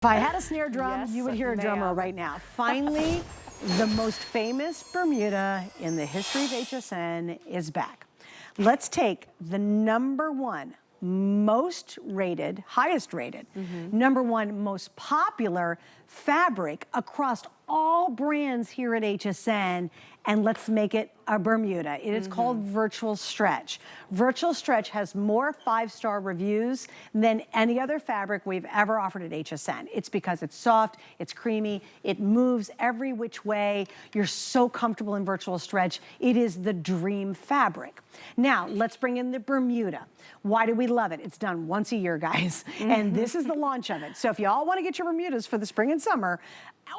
If I had a snare drum, Yes, you would hear a drum roll right now. Finally, the most famous Bermuda in the history of HSN is back. Let's take the #1 most rated, highest rated, #1 most popular fabric across all brands here at HSN, and let's make it a Bermuda. It is called Virtual Stretch. Virtual Stretch has more 5-star reviews than any other fabric we've ever offered at HSN. It's because it's soft, it's creamy, it moves every which way. You're so comfortable in Virtual Stretch. It is the dream fabric. Now, let's bring in the Bermuda. Why do we love it? It's done once a year, guys, and this is the launch of it. So if you all want to get your Bermudas for the spring and summer,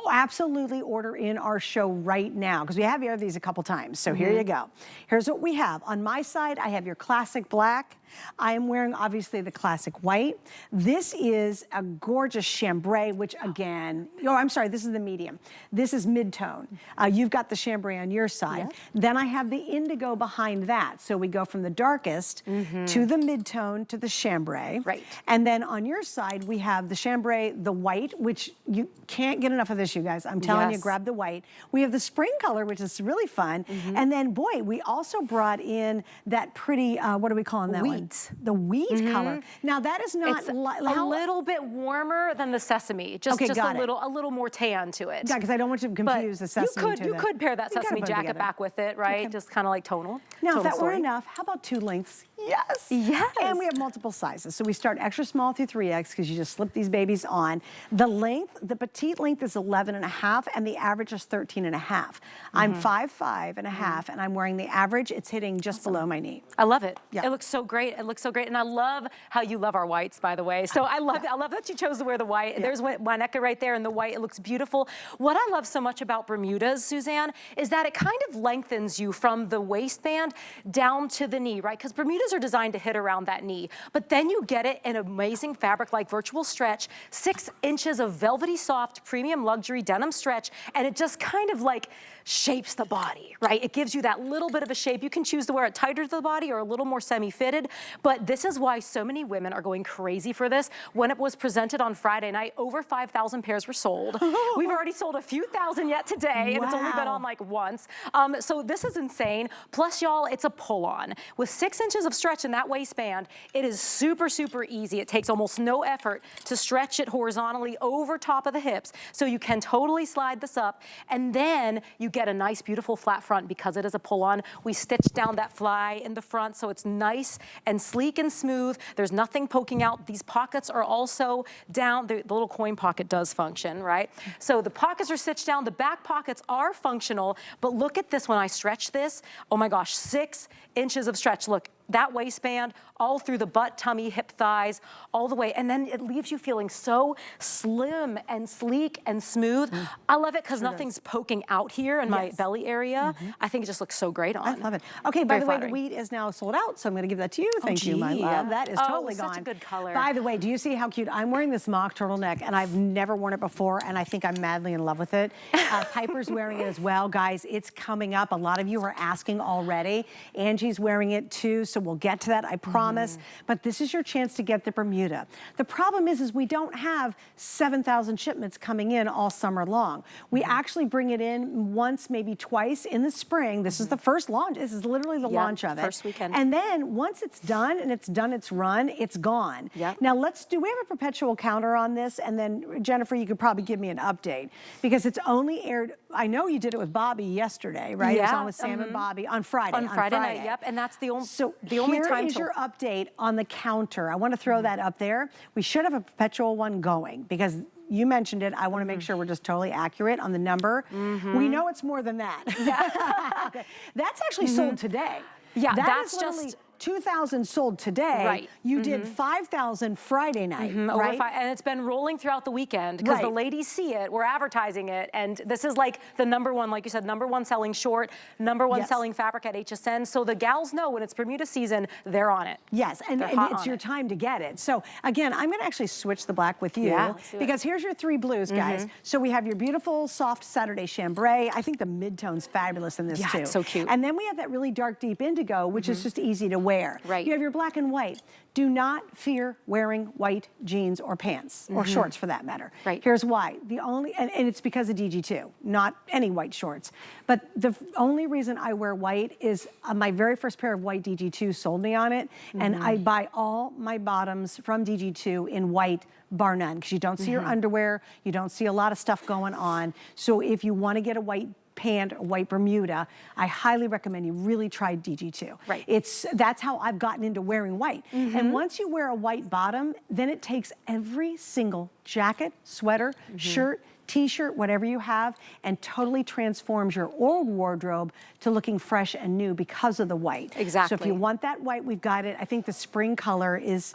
absolutely order in our show right now, because we have aired these a couple times. So here you go. Here's what we have. On my side, I have your classic black. I am wearing, obviously, the classic white. This is a gorgeous chambray, which again, oh, I'm sorry, this is the medium. This is mid-tone. You've got the chambray on your side. Yeah. Then I have the indigo behind that. So we go from the darkest to the mid-tone to the chambray. Right. And then on your side, we have the chambray, the white, which you can't get enough of this, you guys. I'm telling you, grab the white. We have the spring color, which is really fun. And then, boy, we also brought in that pretty, what do we call that one? The wheat color. Now that is not a little bit warmer than the sesame. Just a little more tan to it. Yeah, because I don't want you to confuse the sesame. You could pair that sesame jacket back with it, right? Just kind of like tonal. Now, if that were enough, how about 2 lengths? Yes. Yes. And we have multiple sizes. So we start extra small through 3X because you just slip these babies on. The length, the petite length is 11.5 and the average is 13.5. I'm 5'5.5" and I'm wearing the average. It's hitting just below my knee. I love it. Yeah. It looks so great. It looks so great. And I love how you love our whites, by the way. So I love that you chose to wear the white. There's Waneka right there in the white. It looks beautiful. What I love so much about Bermudas, Suzanne, is that it kind of lengthens you from the waistband down to the knee, right? Because Bermudas are designed to hit around that knee, but then you get it in amazing fabric like Virtual Stretch, 6 inches of velvety soft premium luxury denim stretch, and it just kind of like shapes the body, right? It gives you that little bit of a shape. You can choose to wear it tighter to the body or a little more semi-fitted, but this is why so many women are going crazy for this. When it was presented on Friday night, over 5,000 pairs were sold. We've already sold a few thousand yet today, and it's only been on like once. So this is insane. Plus, y'all, it's a pull-on. With 6 inches of stretch in that waistband, it is super, super easy. It takes almost no effort to stretch it horizontally over top of the hips, so you can totally slide this up, and then you get a nice, beautiful flat front because it is a pull-on. We stitched down that fly in the front, so it's nice and sleek and smooth. There's nothing poking out. These pockets are also down. The little coin pocket does function, right? So the pockets are stitched down. The back pockets are functional, but look at this when I stretch this. Oh my gosh, 6 inches of stretch. Look, that waistband all through the butt, tummy, hip, thighs, all the way. And then it leaves you feeling so slim and sleek and smooth. I love it because nothing's poking out here in my belly area. I think it just looks so great on. I love it. Okay, by the way, the wheat is now sold out, so I'm going to give that to you. Thank you, my love. That is totally gone. Such a good color. By the way, do you see how cute? I'm wearing this mock turtleneck, and I've never worn it before, and I think I'm madly in love with it. Piper's wearing it as well. Guys, it's coming up. A lot of you are asking already. Angie's wearing it too, so we'll get to that, I promise. But this is your chance to get the Bermuda. The problem is we don't have 7,000 shipments coming in all summer long. We actually bring it in once, maybe twice in the spring. This is the first launch. This is literally the launch of it. First weekend. And then once it's done and it's done its run, it's gone. Now we have a perpetual counter on this? And then Jennifer, you could probably give me an update because it's only aired. I know you did it with Bobby yesterday, right? It was on with Sam and Bobby on Friday. On Friday night, yep. And that's the only time. Here is your update on the counter. I want to throw that up there. We should have a perpetual one going because you mentioned it. I want to make sure we're just totally accurate on the number. We know it's more than that. That's actually sold today. Yeah, that's just 2,000 sold today. Right. You did 5,000 Friday night, right? And it's been rolling throughout the weekend because the ladies see it. We're advertising it. And this is like the #1, like you said, #1 selling short, #1 selling fabric at HSN. So the gals know when it's Bermuda season, they're on it. Yes, and it's your time to get it. So again, I'm gonna actually switch the black with you because here's your 3 blues, guys. So we have your beautiful soft Saturday chambray. I think the mid-tone's fabulous in this too. It's so cute. And then we have that really dark deep indigo, which is just easy to wear. wear. Right. You have your black and white. Do not fear wearing white jeans or pants, or shorts for that matter. Right. Here's why. The only, and it's because of DG2, not any white shorts. But the only reason I wear white is my very first pair of white DG2 sold me on it, and I buy all my bottoms from DG2 in white, bar none, because you don't see your underwear, you don't see a lot of stuff going on. So if you want to get a white pant, or white Bermuda, I highly recommend you really try DG2. Right. That's how I've gotten into wearing white. And once you wear a white bottom, then it takes every single jacket, sweater, shirt, t-shirt, whatever you have, and totally transforms your old wardrobe to looking fresh and new because of the white. Exactly. So if you want that white, we've got it. I think the spring color is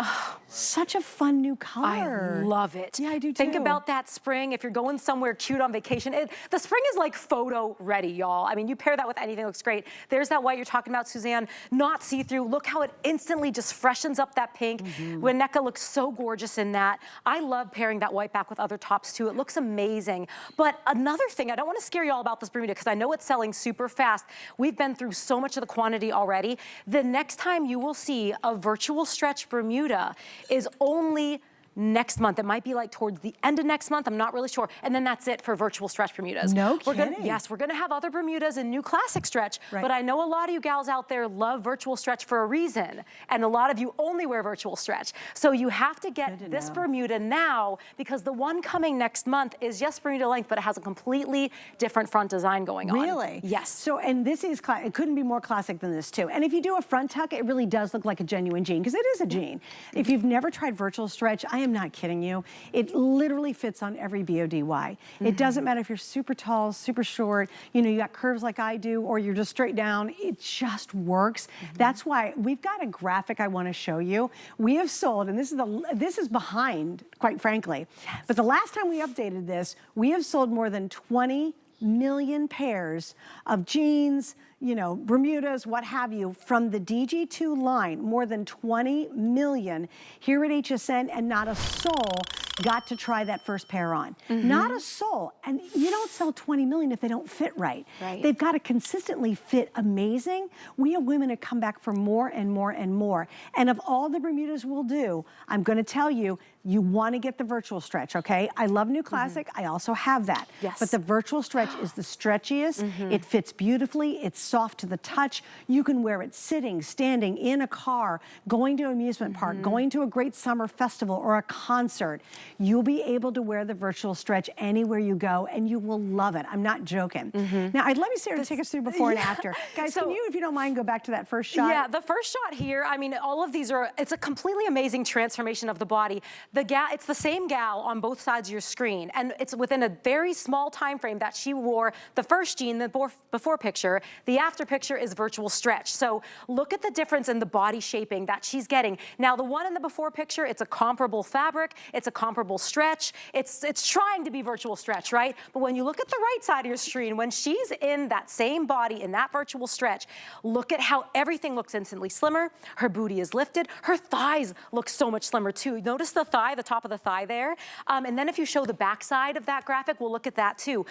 such a fun new color. I love it. Yeah, I do too. Think about that spring. If you're going somewhere cute on vacation, the spring is like photo ready, y'all. I mean, you pair that with anything, it looks great. There's that white you're talking about, Suzanne, not see-through. Look how it instantly just freshens up that pink. Winnetka looks so gorgeous in that. I love pairing that white back with other tops too. It looks amazing. But another thing, I don't want to scare you all about this Bermuda because I know it's selling super fast. We've been through so much of the quantity already. The next time you will see a virtual stretch Bermuda is only next month. It might be like towards the end of next month. I'm not really sure. And then that's it for virtual stretch Bermudas. No kidding. Yes, we're gonna have other Bermudas and new classic stretch, but I know a lot of you gals out there love virtual stretch for a reason. And a lot of you only wear virtual stretch. So you have to get this Bermuda now because the one coming next month is just Bermuda length, but it has a completely different front design going on. Really? Yes. So, and this is, it couldn't be more classic than this too. And if you do a front tuck, it really does look like a genuine jean because it is a jean. If you've never tried virtual stretch, I am not kidding you. It literally fits on every BODY. It doesn't matter if you're super tall, super short, you know, you got curves like I do, or you're just straight down. It just works. That's why we've got a graphic I want to show you. We have sold, and this is behind, quite frankly. But the last time we updated this, we have sold more than 20 million pairs of jeans, you know, Bermudas, what have you, from the DG2 line, more than 20 million here at HSN, and not a soul got to try that first pair on. Not a soul. And you don't sell 20 million if they don't fit right. They've got to consistently fit amazing. We have women that come back for more and more and more. And of all the Bermudas we'll do, I'm going to tell you, you want to get the virtual stretch, okay? I love New Classic. I also have that. But the virtual stretch is the stretchiest. It fits beautifully. It's soft to the touch. You can wear it sitting, standing, in a car, going to an amusement park, going to a great summer festival or a concert. You'll be able to wear the virtual stretch anywhere you go, and you will love it. I'm not joking. Now, I'd let me Sarah take us through before and after. Guys, can you, if you don't mind, go back to that first shot? Yeah, the first shot here, I mean, all of these are, it's a completely amazing transformation of the body. It's the same gal on both sides of your screen, and it's within a very small time frame that she wore the first jean, the before picture. The after picture is virtual stretch. So look at the difference in the body shaping that she's getting. Now, the one in the before picture, it's a comparable fabric, it's a comparable stretch, it's trying to be virtual stretch, right? But when you look at the right side of your screen, when she's in that same body, in that virtual stretch, look at how everything looks instantly slimmer. Her booty is lifted. Her thighs look so much slimmer too. Notice the thigh, the top of the thigh there. And then if you show the back side of that graphic, we'll look at that too.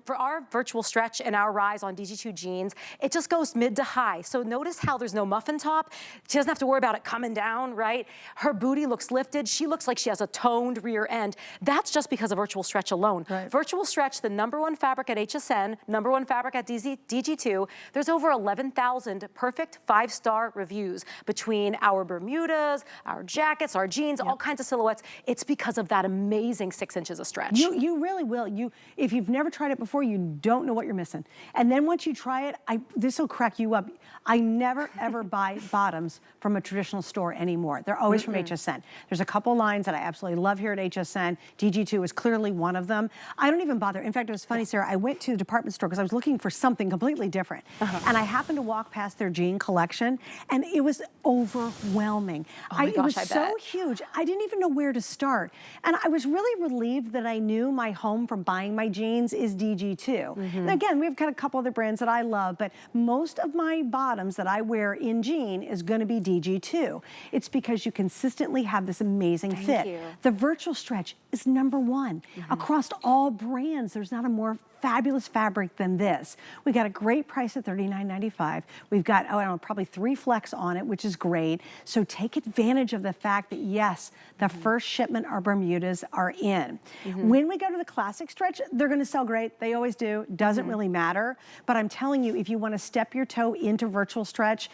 For our virtual stretch and our rise on DG2 jeans, it just goes mid to high. So notice how there's no muffin top. She doesn't have to worry about it coming down, right? Her booty looks lifted. She looks like she has a toned rear end. That's just because of virtual stretch alone. Virtual stretch, the #1 fabric at HSN, #1 fabric at DG2. There's over 11,000 perfect 5-star reviews between our Bermudas, our jackets, our jeans, all kinds of silhouettes. It's because of that amazing 6 inches of stretch. You really will. If you've never tried it before, you don't know what you're missing. And then once you try it, this will crack you up. I never ever buy bottoms from a traditional store anymore. They're always from HSN. There's a couple lines that I absolutely love here at HSN. DG2 is clearly one of them. I don't even bother. In fact, it was funny, Sarah, I went to the department store because I was looking for something completely different. And I happened to walk past their jean collection, and it was overwhelming. It was so huge. I didn't even know where to start. And I was really relieved that I knew my home for buying my jeans is DG2. And again, we've got a couple other brands that I love, but most of my bottoms that I wear in jean is going to be DG2. It's because you consistently have this amazing fit. The virtual stretch is #1. Across all brands, there's not a more fabulous fabric than this. We got a great price at $39.95. We've got, oh, I don't know, probably 3 flex on it, which is great. So take advantage of the fact that, yes, the first shipment our Bermudas are in. When we go to the classic stretch, they're gonna sell great. They always do. Doesn't really matter. But I'm telling you, if you wanna step your toe into virtual stretch,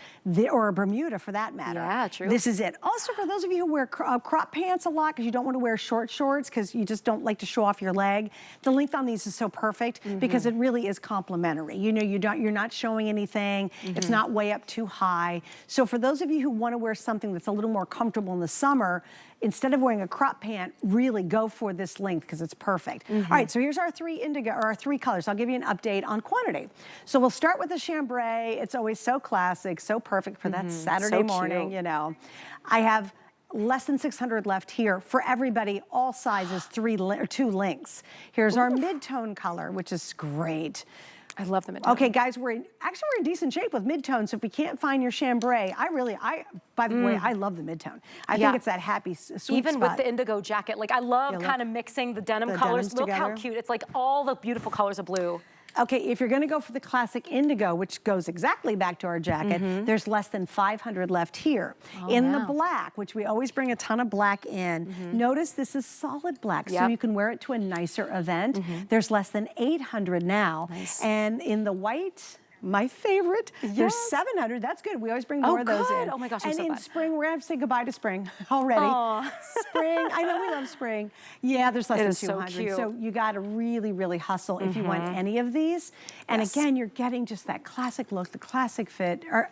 or a Bermuda for that matter, Yeah, true. this is it. Also, for those of you who wear crop pants a lot because you don't want to wear short shorts because you just don't like to show off your leg, the length on these is so perfect because it really is complimentary. You know, you're not showing anything. It's not way up too high. So for those of you who want to wear something that's a little more comfortable in the summer, instead of wearing a crop pant, really go for this length because it's perfect. All right, so here's our 3 indigo, or our 3 colors. I'll give you an update on quantity. So we'll start with the chambray. It's always so classic, so perfect for that Saturday morning, you know. I have less than 600 left here for everybody, all sizes, 2 lengths. Here's our mid-tone color, which is great. I love the mid-tone. Okay, guys, we're in decent shape with mid-tone, so if we can't find your chambray, by the way, I love the mid-tone. I think it's that happy, sweet Even spot. with the indigo jacket, like I love kind of mixing the denim colors. Look how cute. It's like all the beautiful colors of blue. Okay, if you're gonna go for the classic indigo, which goes exactly back to our jacket, there's less than 500 left here. In the black, which we always bring a ton of black in, notice this is solid black, so you can wear it to a nicer event. There's less than 800 now. And in the white, my favorite, there's 700. That's good. We always bring more of those in. Oh my gosh, I'm and so in glad. spring, we're gonna have to say goodbye to spring already. Spring, I know we love spring. Yeah, there's less than 200. So cute. So you gotta really, really hustle if you want any of these. And again, you're getting just that classic look, the classic fit, or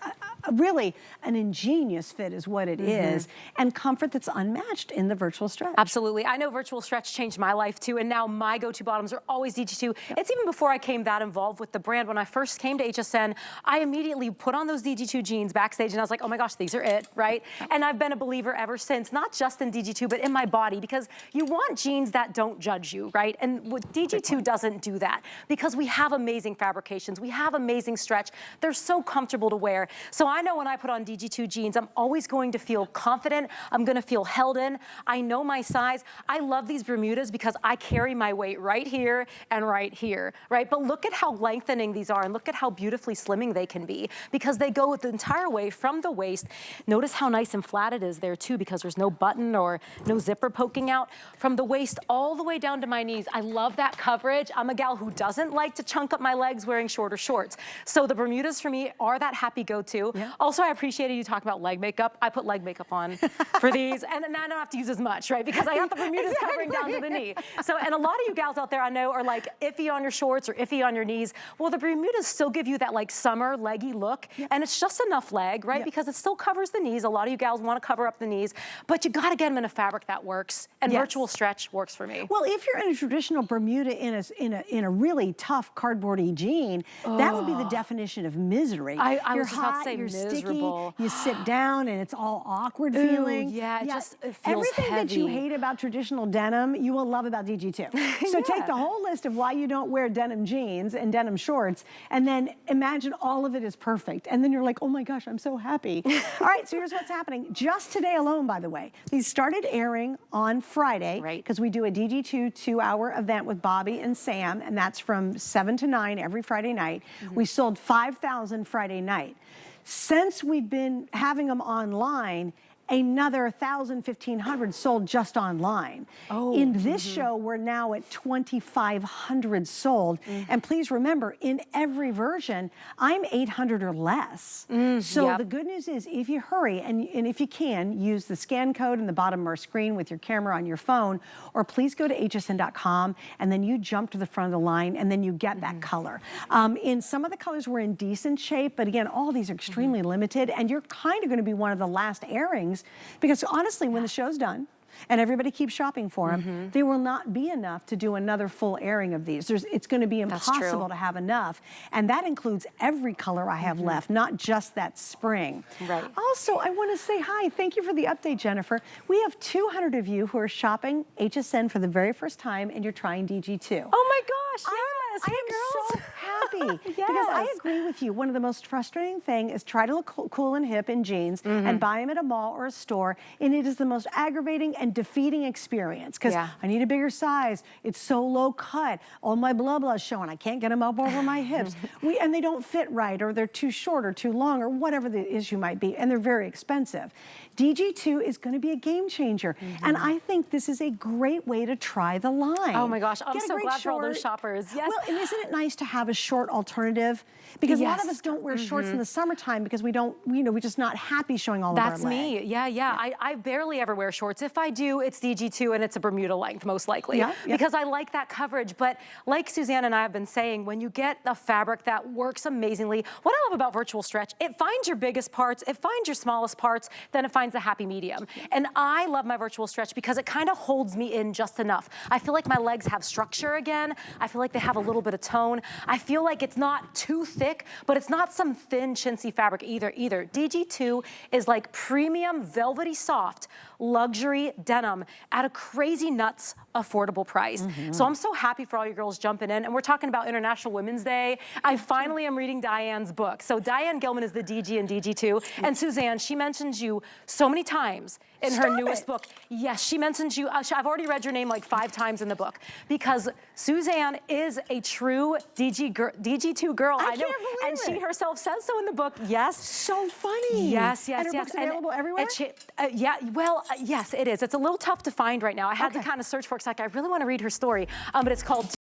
really an ingenious fit is what it is, and comfort that's unmatched in the virtual stretch. Absolutely. I know virtual stretch changed my life too, and now my go-to bottoms are always DG2. It's even before I came that involved with the brand. When I first came to HSN, I immediately put on those DG2 jeans backstage and I was like, oh my gosh, these are it, right? And I've been a believer ever since, not just in DG2, but in my body, because you want jeans that don't judge you, right? And DG2 doesn't do that because we have amazing fabrications. We have amazing stretch. They're so comfortable to wear. So I know when I put on DG2 jeans, I'm always going to feel confident. I'm gonna feel held in. I know my size. I love these Bermudas because I carry my weight right here and right here, right? But look at how lengthening these are and look at how beautifully slimming they can be because they go the entire way from the waist. Notice how nice and flat it is there too because there's no button or no zipper poking out. From the waist all the way down to my knees. I love that coverage. I'm a gal who doesn't like to chunk up my legs wearing shorter shorts. So the Bermudas for me are that happy go-to. Also, I appreciated you talking about leg makeup. I put leg makeup on for these and then I don't have to use as much, right? Because I got the Bermudas covering down to the knee. So, and a lot of you gals out there I know are like iffy on your shorts or iffy on your knees. Well, the Bermudas still give you that like summer leggy look and it's just enough leg, right? Because it still covers the knees. A lot of you gals want to cover up the knees, but you got to get them in a fabric that works and virtual stretch works for me. Well, if you're in a traditional Bermuda in a really tough cardboardy jean, that would be the definition of misery. I was just about to say you're miserable. Sticky, you sit down and it's all awkward feeling. Yeah, it feels everything that you heavy. hate about traditional denim, you will love about DG2. So take the whole list of why you don't wear denim jeans and denim shorts, and then imagine all of it is perfect. And then you're like, oh my gosh, I'm so happy. All right, so here's what's happening. Just today alone, by the way, these started airing on Friday, because we do a DG2 2-hour event with Bobby and Sam, and that's from 7 to 9 every Friday night. We sold 5,000 Friday night. Since we've been having them online, another 1,000, 1,500 sold just online. In this show, we're now at 2,500 sold. And please remember, in every version, I'm 800 or less. So the good news is, if you hurry, and if you can, use the scan code in the bottom of our screen with your camera on your phone, or please go to hsn.com, and then you jump to the front of the line, and then you get that color. In some of the colors, we're in decent shape, but again, all these are extremely limited, and you're kind of gonna be one of the last airings, because honestly, when the show's done, and everybody keeps shopping for them, there will not be enough to do another full airing of these. It's going to be impossible to have enough. And that includes every color I have left, not just that spring. Also, I want to say hi. Thank you for the update, Jennifer. We have 200 of you who are shopping HSN for the very first time, and you're trying DG2. Oh my gosh, yes. I am so happy. Because I agree with you. One of the most frustrating things is try to look cool and hip in jeans and buy them at a mall or a store, and it is the most aggravating and defeating experience because I need a bigger size. It's so low cut. All my blah blah is showing. I can't get them up over my hips. And they don't fit right, or they're too short or too long, or whatever the issue might be, and they're very expensive. DG2 is going to be a game changer, and I think this is a great way to try the line. Oh my gosh, I'm so glad for all those shoppers. Yes. Well, and isn't it nice to have a short alternative? Because a lot of us don't wear shorts in the summertime because we don't, we're just not happy showing all of our leg. That's me. Yeah. I barely ever wear shorts. If I do, it's DG2 and it's a Bermuda length, most likely. Because I like that coverage. But like Suzanne and I have been saying, when you get a fabric that works amazingly, what I love about virtual stretch, it finds your biggest parts, it finds your smallest parts, then it finds the happy medium. And I love my virtual stretch because it kind of holds me in just enough. I feel like my legs have structure again. I feel like they have a little bit of tone. I feel like it's not too thick, but it's not some thin, chintzy fabric either. DG2 is like premium, velvety, soft, luxury denim at a crazy nuts affordable price. So I'm so happy for all you girls jumping in. And we're talking about International Women's Day. I finally am reading Diane's book. So Diane Gilman is the DG in DG2. And Suzanne, she mentions you so many times in her newest book. Yes, she mentions you. I've already read your name like 5 times in the book because Suzanne is a true DG2 girl. I know. And she herself says so in the book. Yes. So funny. Yes. And her book's available everywhere? Yes, it is. It's a little tough to find right now. I had to kind of search for it because I really want to read her story. But it's called